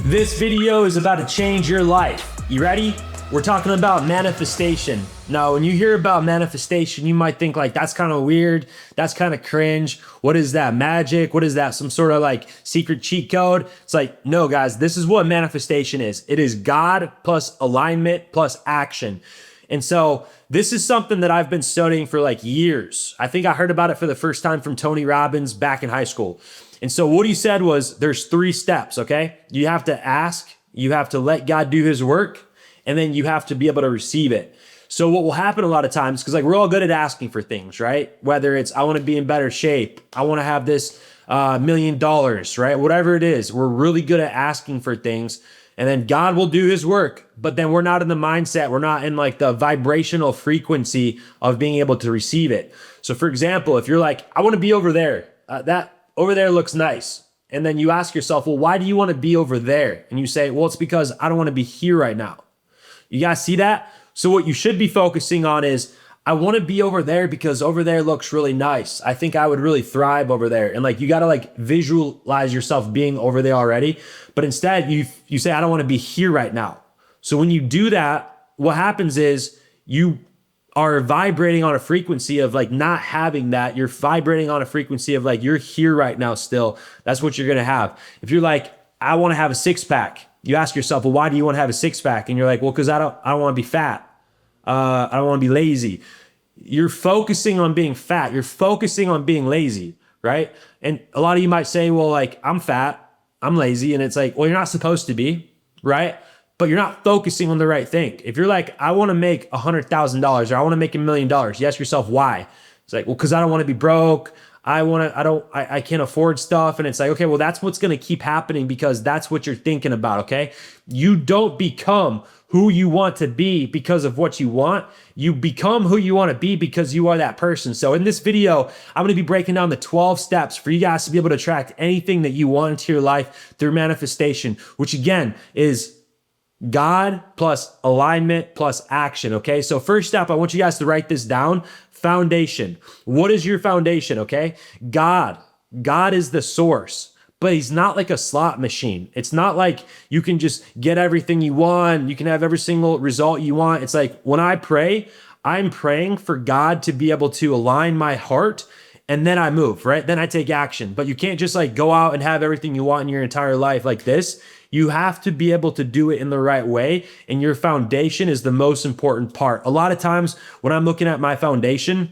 This video is about to change your life. You ready? We're talking about manifestation. Now, when you hear about manifestation, you might think like, that's kind of weird. That's kind of cringe. What is that, magic? What is that, some sort of like secret cheat code? It's like, no, guys, this is what manifestation is. It is God plus alignment plus action. And so this is something that I've been studying for like years. I think I heard about it for the first time from Tony Robbins back in high school. And so what he said was there's 3 steps, okay? You have to ask, you have to let God do his work, and then you have to be able to receive it. So what will happen a lot of times, because like we're all good at asking for things, right? Whether it's I want to be in better shape, I want to have this $1 million, right? Whatever it is, we're really good at asking for things. And then God will do his work, but then we're not in the mindset. We're not in like the vibrational frequency of being able to receive it. So for example, if you're like, I want to be over there, that over there looks nice. And then you ask yourself, well, why do you want to be over there? And you say, well, it's because I don't want to be here right now. You guys see that? So what you should be focusing on is, I want to be over there because over there looks really nice. I think I would really thrive over there. And like, you got to like visualize yourself being over there already. But instead you say, I don't want to be here right now. So when you do that, what happens is you are vibrating on a frequency of like not having that. You're vibrating on a frequency of like, you're here right now still. That's what you're going to have. If you're like, I want to have a 6-pack, you ask yourself, well, why do you want to have a 6-pack? And you're like, well, because I don't want to be fat. I don't want to be lazy. You're focusing on being fat. You're focusing on being lazy, right? And a lot of you might say, well, like, I'm fat, I'm lazy. And it's like, well, you're not supposed to be, right? But you're not focusing on the right thing. If you're like, I want to make $100,000 or I want to make $1 million, you ask yourself why. It's like, well, because I don't want to be broke. I can't afford stuff. And it's like, okay, well, that's what's going to keep happening because that's what you're thinking about. Okay. You don't become who you want to be because of what you want. You become who you want to be because you are that person. So in this video, I'm going to be breaking down the 12 steps for you guys to be able to attract anything that you want into your life through manifestation, which again is God plus alignment plus action. Okay. So first step, I want you guys to write this down. Foundation. What is your foundation? Okay. God is the source, but he's not like a slot machine. It's not like you can just get everything you want. You can have every single result you want. It's like when I pray, I'm praying for God to be able to align my heart. And then I move, right? Then I take action. But you can't just like go out and have everything you want in your entire life like this. You have to be able to do it in the right way. And your foundation is the most important part. A lot of times when I'm looking at my foundation,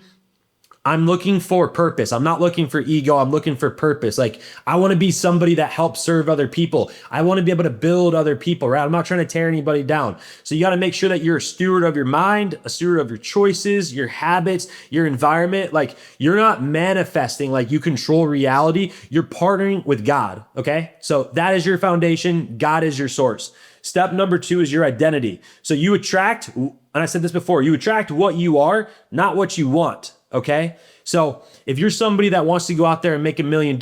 I'm looking for purpose. I'm not looking for ego. I'm looking for purpose. Like I want to be somebody that helps serve other people. I want to be able to build other people, right? I'm not trying to tear anybody down. So you got to make sure that you're a steward of your mind, a steward of your choices, your habits, your environment. Like you're not manifesting like you control reality. You're partnering with God. Okay. So that is your foundation. God is your source. Step number 2 is your identity. So you attract, and I said this before, you attract what you are, not what you want. Okay. So if you're somebody that wants to go out there and make $1 million,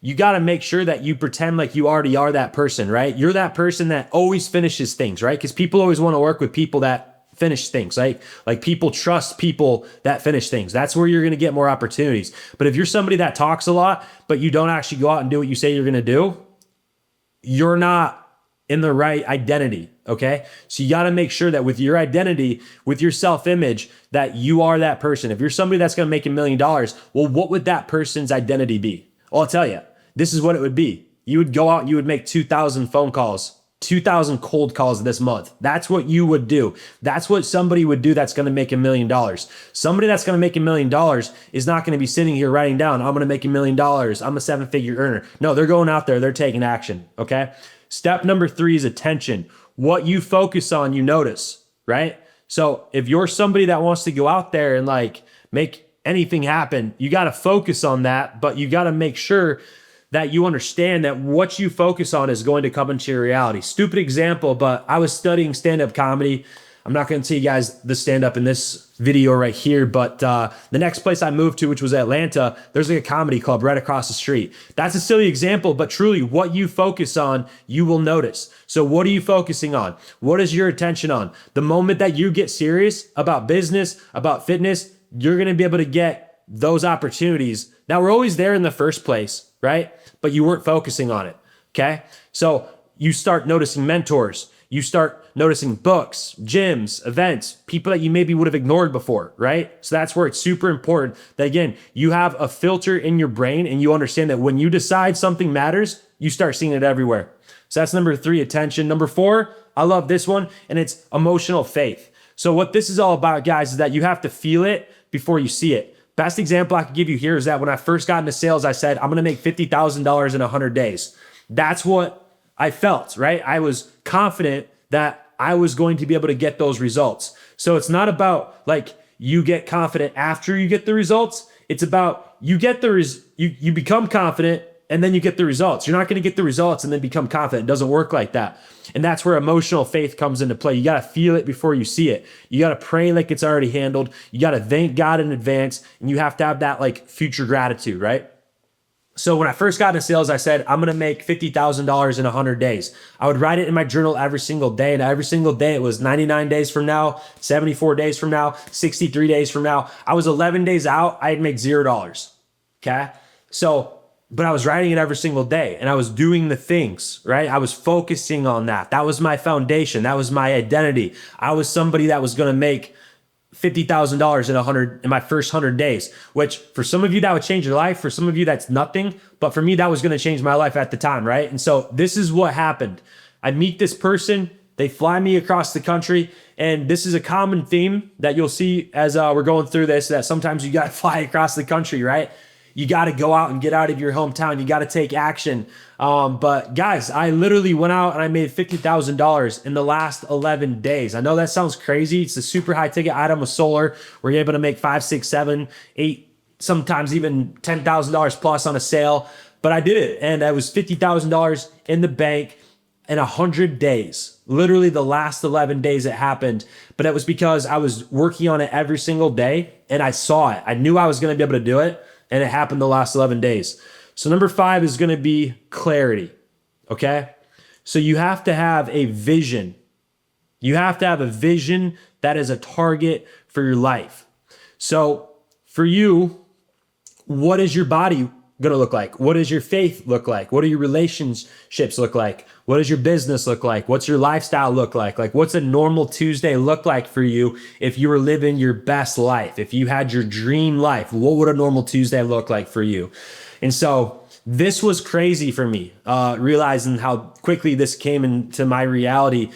you got to make sure that you pretend like you already are that person, right? You're that person that always finishes things, right? Because people always want to work with people that finish things, right? Like people trust people that finish things. That's where you're going to get more opportunities. But if you're somebody that talks a lot, but you don't actually go out and do what you say you're going to do, you're not in the right identity. Okay. So you got to make sure that with your identity, with your self-image, that you are that person. If you're somebody that's going to make $1 million, well, what would that person's identity be? Well, I'll tell you, this is what it would be. You would go out and you would make 2,000 phone calls, 2,000 cold calls this month. That's what you would do. That's what somebody would do that's going to make $1 million. Somebody that's going to make $1 million is not going to be sitting here writing down, I'm going to make $1 million. I'm a 7-figure earner. No, they're going out there. They're taking action. Okay. Step number 3 is attention. What you focus on, you notice, right? So if you're somebody that wants to go out there and like make anything happen, you got to focus on that, but you got to make sure that you understand that what you focus on is going to come into your reality. Stupid example, but I was studying stand-up comedy. I'm not going to tell you guys the stand-up in this video right here, but the next place I moved to, which was Atlanta, there's like a comedy club right across the street. That's a silly example, but truly what you focus on, you will notice. So what are you focusing on? What is your attention on? The moment that you get serious about business, about fitness, you're going to be able to get those opportunities that were always there in the first place, right? But you weren't focusing on it, okay? So you start noticing mentors, you start noticing books, gyms, events, people that you maybe would have ignored before, right? So that's where it's super important that, again, you have a filter in your brain and you understand that when you decide something matters, you start seeing it everywhere. So that's number 3, attention. Number 4, I love this one, and it's emotional faith. So what this is all about, guys, is that you have to feel it before you see it. Best example I could give you here is that when I first got into sales, I said, I'm going to make $50,000 in 100 days. That's what I felt, right? I was confident that I was going to be able to get those results. So it's not about like you get confident after you get the results. It's about you get you become confident and then you get the results. You're not going to get the results and then become confident. It doesn't work like that. And that's where emotional faith comes into play. You got to feel it before you see it. You got to pray like it's already handled. You got to thank God in advance, and you have to have that like future gratitude, right? So when I first got into sales, I said, I'm going to make $50,000 in 100 days. I would write it in my journal every single day. And every single day it was 99 days from now, 74 days from now, 63 days from now. I was 11 days out. I'd make $0. Okay. But I was writing it every single day and I was doing the things, right? I was focusing on that. That was my foundation. That was my identity. I was somebody that was going to make $50,000 in my first 100 days, which for some of you that would change your life. For some of you that's nothing, but for me that was going to change my life at the time, right? And so this is what happened. I meet this person, they fly me across the country, and this is a common theme that you'll see as we're going through this, that sometimes you got to fly across the country, right? You got to go out and get out of your hometown. You got to take action. But guys, I literally went out and I made $50,000 in the last 11 days. I know that sounds crazy. It's a super high ticket item with solar. We're able to make 5, 6, 7, 8, sometimes even $10,000 plus on a sale. But I did it. And that was $50,000 in the bank in 100 days. Literally the last 11 days it happened. But it was because I was working on it every single day and I saw it. I knew I was going to be able to do it. And it happened the last 11 days. So number 5 is going to be clarity. Okay. So you have to have a vision. You have to have a vision that is a target for your life. So for you, what is your body going to look like? What does your faith look like? What do your relationships look like? What does your business look like? What's your lifestyle look like? Like, what's a normal Tuesday look like for you if you were living your best life? If you had your dream life, what would a normal Tuesday look like for you? And so this was crazy for me, realizing how quickly this came into my reality.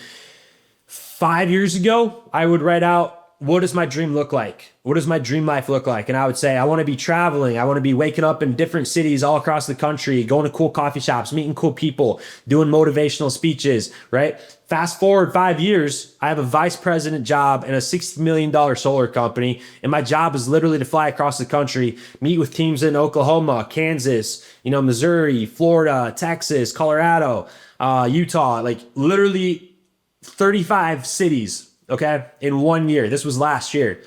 5 years ago, I would write out, what does my dream look like? What does my dream life look like? And I would say, I want to be traveling. I want to be waking up in different cities all across the country, going to cool coffee shops, meeting cool people, doing motivational speeches, right? Fast forward 5 years, I have a vice president job in a $60 million solar company. And my job is literally to fly across the country, meet with teams in Oklahoma, Kansas, Missouri, Florida, Texas, Colorado, Utah, like literally 35 cities. Okay. In 1 year. This was last year.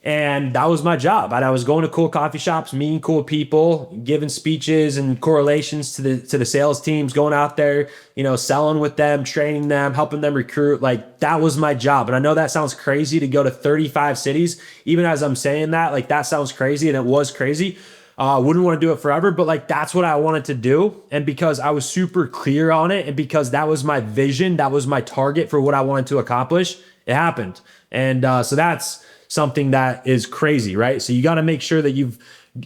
And that was my job. And I was going to cool coffee shops, meeting cool people, giving speeches and correlations to the sales teams, going out there, selling with them, training them, helping them recruit. Like that was my job. And I know that sounds crazy to go to 35 cities. Even as I'm saying that, like that sounds crazy, and it was crazy. Wouldn't want to do it forever, but like that's what I wanted to do. And because I was super clear on it, and because that was my vision, that was my target for what I wanted to accomplish, it happened. And so that's something that is crazy, right? So you got to make sure that you've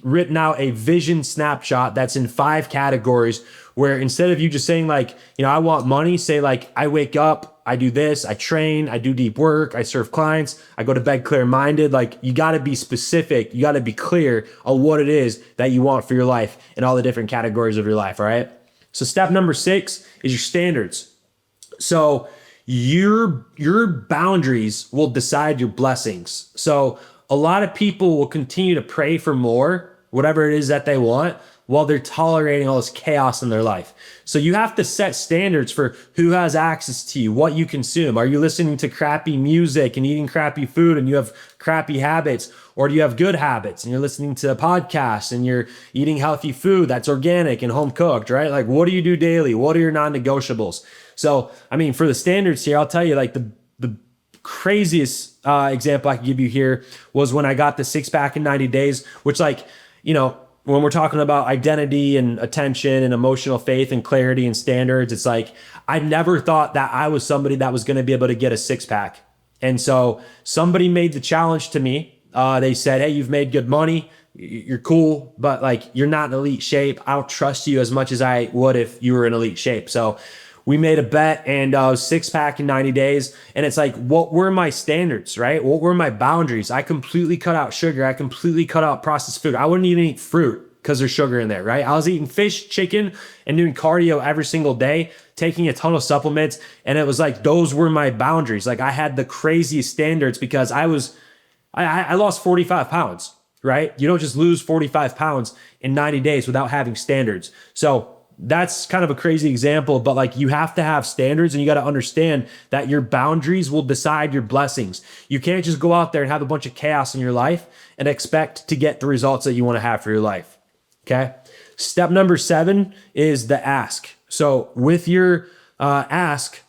written out a vision snapshot that's in 5 categories, where instead of you just saying like, I want money, say like, I wake up, I do this, I train, I do deep work, I serve clients, I go to bed clear-minded. Like you got to be specific. You got to be clear on what it is that you want for your life and all the different categories of your life. All right. So step number 6 is your standards. So your boundaries will decide your blessings. So a lot of people will continue to pray for more, whatever it is that they want, while they're tolerating all this chaos in their life. So you have to set standards for who has access to you, what you consume. Are you listening to crappy music and eating crappy food and you have crappy habits? Or do you have good habits and you're listening to podcasts and you're eating healthy food that's organic and home cooked, right? Like what do you do daily? What are your non-negotiables? So, for the standards here, I'll tell you like the craziest example I can give you here was when I got the 6-pack in 90 days, which when we're talking about identity and attention and emotional faith and clarity and standards, it's like, I never thought that I was somebody that was going to be able to get a six pack. And so somebody made the challenge to me. They said, hey, you've made good money. You're cool, but like, you're not in elite shape. I don't trust you as much as I would if you were in elite shape. So we made a bet and six pack in 90 days. And it's like, what were my standards, right? What were my boundaries? I completely cut out sugar. I completely cut out processed food. I wouldn't even eat fruit because there's sugar in there, right? I was eating fish, chicken, and doing cardio every single day, taking a ton of supplements. And it was like, those were my boundaries. Like I had the craziest standards because I lost 45 pounds, right? You don't just lose 45 pounds in 90 days without having standards. So that's kind of a crazy example, but like you have to have standards and you got to understand that your boundaries will decide your blessings. You can't just go out there and have a bunch of chaos in your life and expect to get the results that you want to have for your life. Okay. Step number 7 is the ask. So with your ask,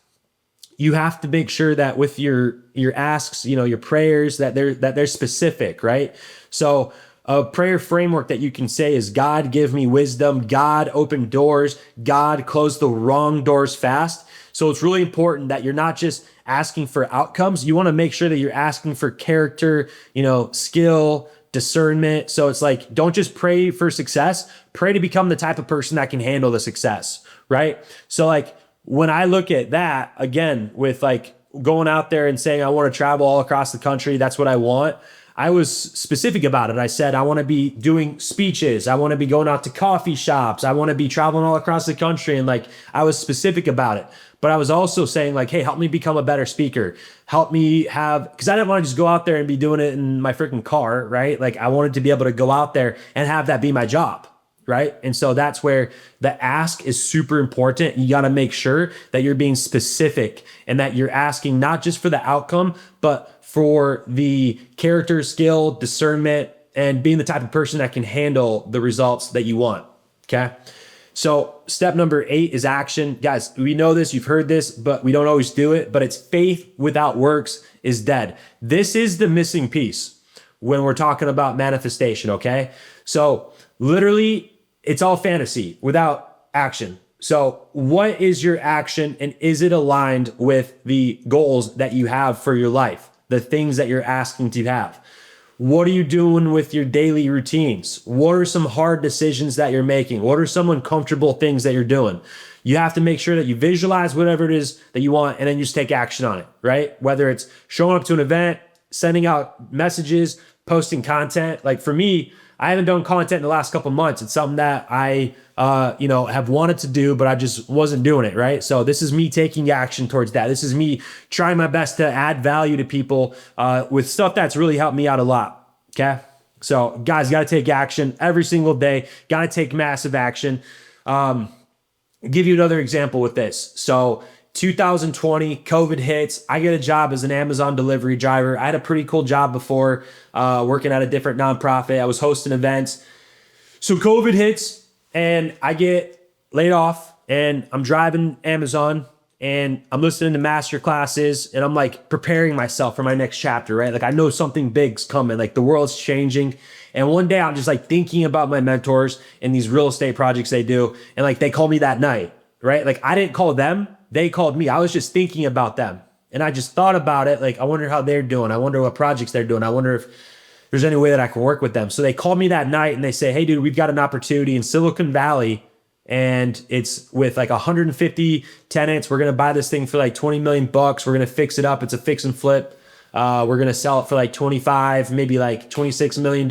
you have to make sure that with your asks, your prayers, that they're specific, right? So a prayer framework that you can say is, God, give me wisdom. God, open doors. God, close the wrong doors fast. So it's really important that you're not just asking for outcomes. You want to make sure that you're asking for character, skill, discernment. So it's like, don't just pray for success. Pray to become the type of person that can handle the success, right? So like when I look at that, again, with like going out there and saying, I want to travel all across the country, that's what I want. I was specific about it. I said, I want to be doing speeches. I want to be going out to coffee shops. I want to be traveling all across the country. And like, I was specific about it, but I was also saying like, hey, help me become a better speaker. Help me because I didn't want to just go out there and be doing it in my freaking car, right? Like I wanted to be able to go out there and have that be my job. Right. And so that's where the ask is super important. You got to make sure that you're being specific and that you're asking not just for the outcome, but for the character, skill, discernment, and being the type of person that can handle the results that you want. Okay. So step number 8 is action. Guys, we know this, you've heard this, but we don't always do it, but it's faith without works is dead. This is the missing piece when we're talking about manifestation. Okay. So literally, it's all fantasy without action. So what is your action and is it aligned with the goals that you have for your life? The things that you're asking to have? What are you doing with your daily routines? What are some hard decisions that you're making? What are some uncomfortable things that you're doing? You have to make sure that you visualize whatever it is that you want and then you just take action on it, right? Whether it's showing up to an event, sending out messages, posting content. Like for me, I haven't done content in the last couple of months. It's something that I, have wanted to do, but I just wasn't doing it, right? So this is me taking action towards that. This is me trying my best to add value to people with stuff that's really helped me out a lot, okay? So guys, got to take action every single day. Got to take massive action. Give you another example with this. So 2020, COVID hits. I get a job as an Amazon delivery driver. I had a pretty cool job before, working at a different nonprofit. I was hosting events. So COVID hits and I get laid off and I'm driving Amazon and I'm listening to master classes and I'm like preparing myself for my next chapter, right? Like I know something big's coming, like the world's changing. And one day I'm just like thinking about my mentors and these real estate projects they do. And like they called me that night, right? Like I didn't call them. They called me. I was just thinking about them. And I just thought about it. Like, I wonder how they're doing. I wonder what projects they're doing. I wonder if there's any way that I can work with them. So they called me that night and they say, hey, dude, we've got an opportunity in Silicon Valley. And it's with like 150 tenants. We're going to buy this thing for like 20 million bucks. We're going to fix it up. It's a fix and flip. We're going to sell it for like 25, maybe like $26 million.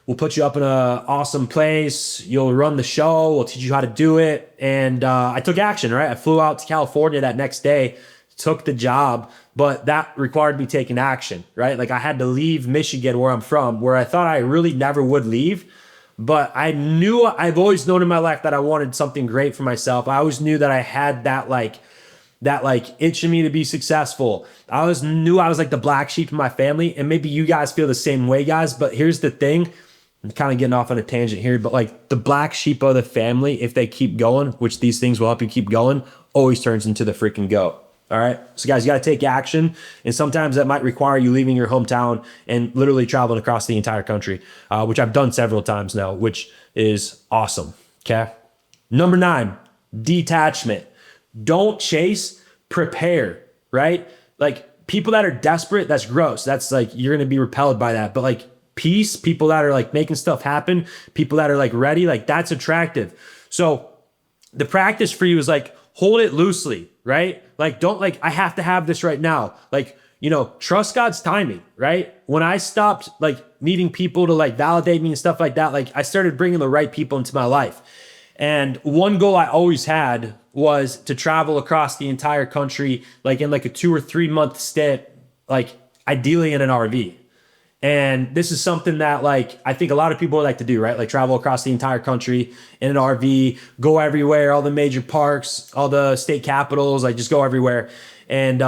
We'll put you up in an awesome place. You'll run the show. We'll teach you how to do it. And I took action, right? I flew out to California that next day, took the job, but that required me taking action, right? Like I had to leave Michigan, where I'm from, where I thought I really never would leave. But I've always known in my life that I wanted something great for myself. I always knew that I had that itch in me to be successful. I always knew I was like the black sheep in my family. And maybe you guys feel the same way, guys. But here's the thing. I'm kind of getting off on a tangent here, but like the black sheep of the family, if they keep going, which these things will help you keep going, always turns into the freaking goat. All right. So, guys, you got to take action. And sometimes that might require you leaving your hometown and literally traveling across the entire country, which I've done several times now, which is awesome. Okay. Number 9, detachment. Don't chase, prepare, right? Like people that are desperate, that's gross. That's like, you're going to be repelled by that. But like peace, people that are like making stuff happen, people that are like ready, like that's attractive. So the practice for you is like, hold it loosely, right? Like, don't like, I have to have this right now. Like, trust God's timing, right? When I stopped like needing people to like validate me and stuff like that, like I started bringing the right people into my life. And one goal I always had was to travel across the entire country, like in like a 2 or 3 month stint, like ideally in an RV. And this is something that like I think a lot of people would like to do, right? Like travel across the entire country in an RV, go everywhere, all the major parks, all the state capitals, like just go everywhere. And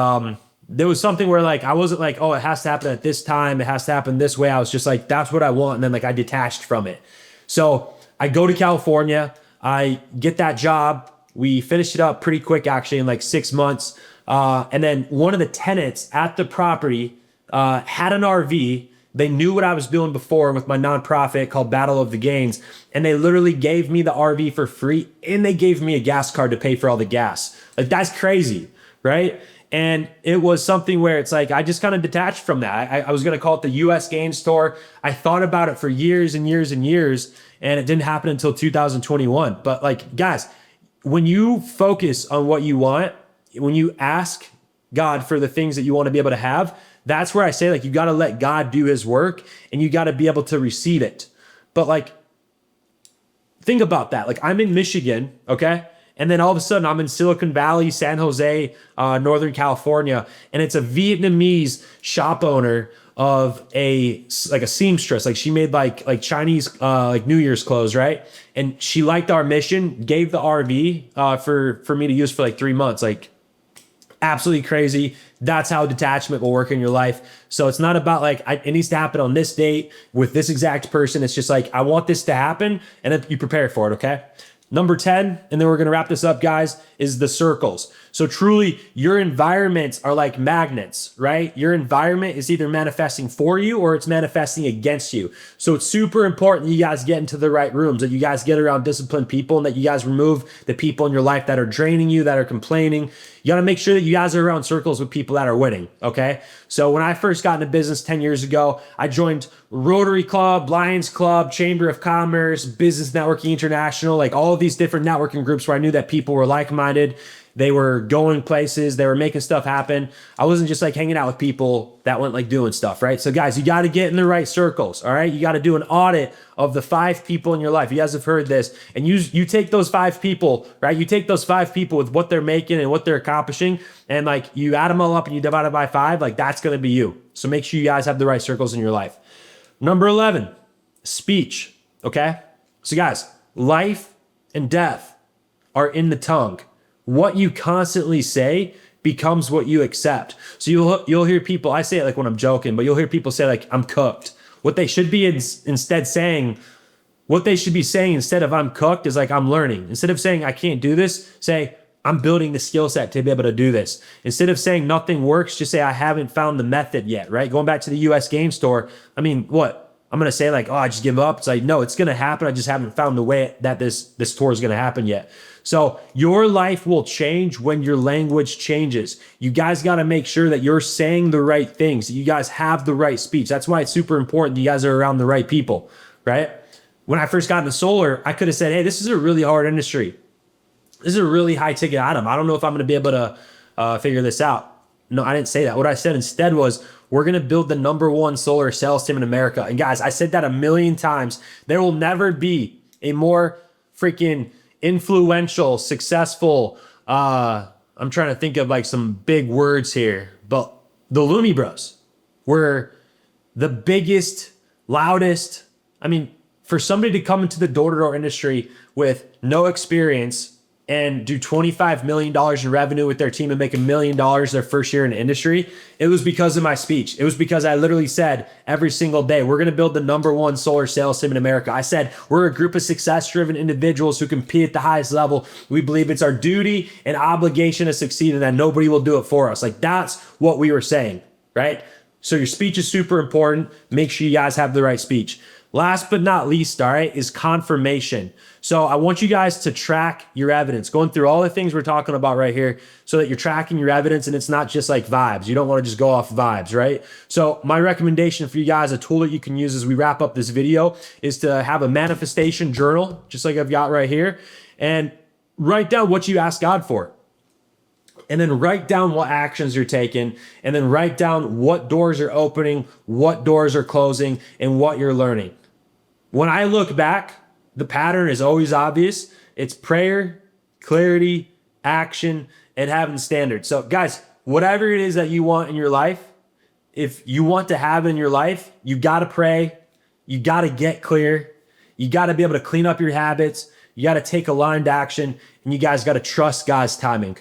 there was something where like I wasn't like, oh, it has to happen at this time, it has to happen this way. I was just like, that's what I want. And then like I detached from it. So I go to California, I get that job. We finished it up pretty quick, actually, in like 6 months. And then one of the tenants at the property had an RV. They knew what I was doing before with my nonprofit called Battle of the Gains. And they literally gave me the RV for free. And they gave me a gas card to pay for all the gas. Like, that's crazy, right? And it was something where it's like, I just kind of detached from that. I was going to call it the US Games Tour. I thought about it for years and years and years. And it didn't happen until 2021. But like, guys, when you focus on what you want, when you ask God for the things that you want to be able to have, that's where I say like, you got to let God do his work and you got to be able to receive it. But like, think about that. Like I'm in Michigan, okay? And then all of a sudden I'm in Silicon Valley, San Jose, Northern California, and it's a Vietnamese shop owner of a seamstress. Like she made like Chinese like New Year's clothes, right? And she liked our mission, gave the RV for me to use for like 3 months. Like absolutely crazy. That's how detachment will work in your life. So it's not about like, it needs to happen on this date with this exact person. It's just like, I want this to happen, and then you prepare for it, okay? Number 10, and then we're going to wrap this up, guys, is the circles. So truly, your environments are like magnets, right? Your environment is either manifesting for you or it's manifesting against you. So it's super important that you guys get into the right rooms, that you guys get around disciplined people, and that you guys remove the people in your life that are draining you, that are complaining. You got to make sure that you guys are around circles with people that are winning, okay? So when I first got into business 10 years ago, I joined Rotary Club, Lions Club, Chamber of Commerce, Business Networking International, like all of these different networking groups where I knew that people were like-minded. They were going places. They were making stuff happen. I wasn't just like hanging out with people that went like doing stuff, right? So guys, you got to get in the right circles, all right? You got to do an audit of the 5 people in your life. You guys have heard this. And you take those 5 people, right? You take those 5 people with what they're making and what they're accomplishing, and like you add them all up and you divide it by 5, like that's going to be you. So make sure you guys have the right circles in your life. Number 11, speech, okay? So guys, life and death are in the tongue. What you constantly say becomes what you accept. So you'll hear people, I say it like when I'm joking, but you'll hear people say like, I'm cooked. What they should be instead saying, what they should be saying instead of I'm cooked is like, I'm learning. Instead of saying I can't do this, say I'm building the skill set to be able to do this. Instead of saying nothing works, just say I haven't found the method yet, right? Going back to the US Games Tour, I mean, what? I'm going to say like, oh, I just give up. It's like, no, it's going to happen. I just haven't found the way that this tour is going to happen yet. So your life will change when your language changes. You guys got to make sure that you're saying the right things, that you guys have the right speech. That's why it's super important that you guys are around the right people, right? When I first got into solar, I could have said, hey, this is a really hard industry. This is a really high ticket item. I don't know if I'm going to be able to figure this out. No, I didn't say that. What I said instead was, we're going to build the #1 solar sales team in America. And guys, I said that a million times. There will never be a more freaking influential, successful, I'm trying to think of like some big words here, but the Lumi Bros were the biggest, loudest. I mean, for somebody to come into the door-to-door industry with no experience, and do $25 million in revenue with their team and make $1 million their first year in the industry, it was because of my speech. It was because I literally said every single day, we're going to build the #1 solar sales team in America. I said, we're a group of success-driven individuals who compete at the highest level. We believe it's our duty and obligation to succeed and that nobody will do it for us. Like, that's what we were saying, right? So your speech is super important. Make sure you guys have the right speech. Last but not least, all right, is confirmation. So I want you guys to track your evidence, going through all the things we're talking about right here so that you're tracking your evidence and it's not just like vibes. You don't want to just go off vibes, right? So my recommendation for you guys, a tool that you can use as we wrap up this video, is to have a manifestation journal, just like I've got right here, and write down what you ask God for. And then write down what actions you're taking, and then write down what doors are opening, what doors are closing, and what you're learning. When I look back, the pattern is always obvious. It's prayer, clarity, action, and having standards. So guys, whatever it is that you want in your life, if you want to have in your life, you got to pray, you got to get clear, you got to be able to clean up your habits, you got to take aligned action, and you guys got to trust God's timing.